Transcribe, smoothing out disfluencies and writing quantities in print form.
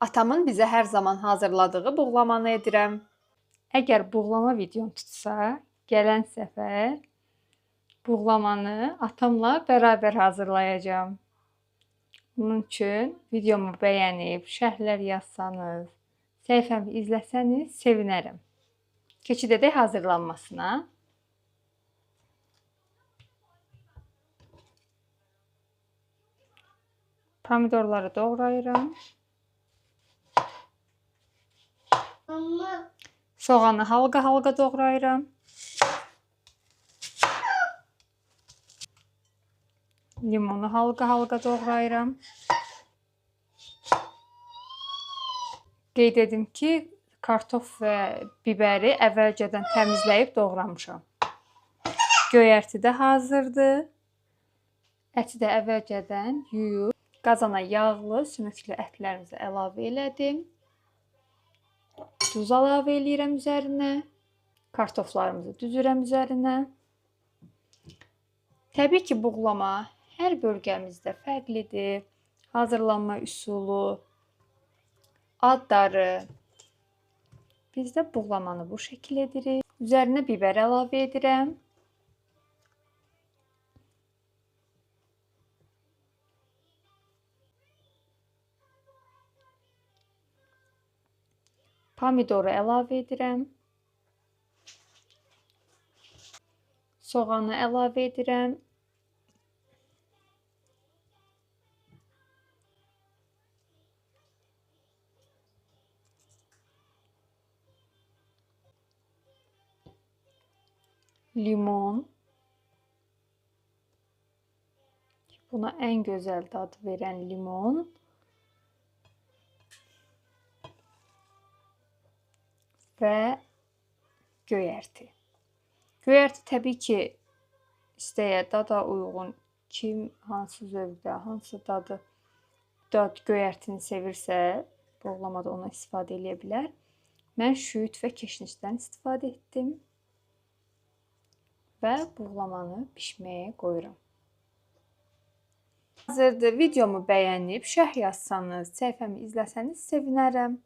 Atamın bizə hər zaman hazırladığı buğlamanı edirəm. Əgər buğlama videom tutsa, gələn səfər buğlamanı atamla bərabər hazırlayacağam. Bunun üçün videomu bəyənib, şərhlər yazsanız, səhifəmi izləsəniz sevinərəm. Keçid edək hazırlanmasına. Pomidorları doğrayıram. Soğanı halqa-halqa doğrayıram. Limonu halqa-halqa doğrayıram. Qeyd edim ki, kartof və biberi əvvəlcədən təmizləyib doğramışam. Göyərti də hazırdır. Əti də əvvəlcədən yuyub, qazana yağlı, sümüklü ətlərimizi əlavə elədim. Duz əlavə eləyirəm üzərinə. Kartoflarımızı düzürəm üzərinə. Təbii ki, buğlama hər bölgəmizdə fərqlidir. Hazırlanma üsulu, adları. Biz də buğlamanı bu şəkil edirik. Üzərinə biber əlavə edirəm. Pomidoru əlavə edirəm. Soğanı əlavə edirəm. Limon. Buna ən gözəl dad verən limon. Və göyərti. Göyərti təbii ki, istəyə dada uyğun, kim hansı zövqdə, hansı dadı göyərtini sevirsə, buğlamada ona istifadə edə bilər. Mən şüyüd və keşnişdən istifadə etdim və buğlamanı bişməyə qoyuram. Hazırdır. Videomu bəyənib, şərh yazsanız, səhifəmi izləsəniz sevinərəm.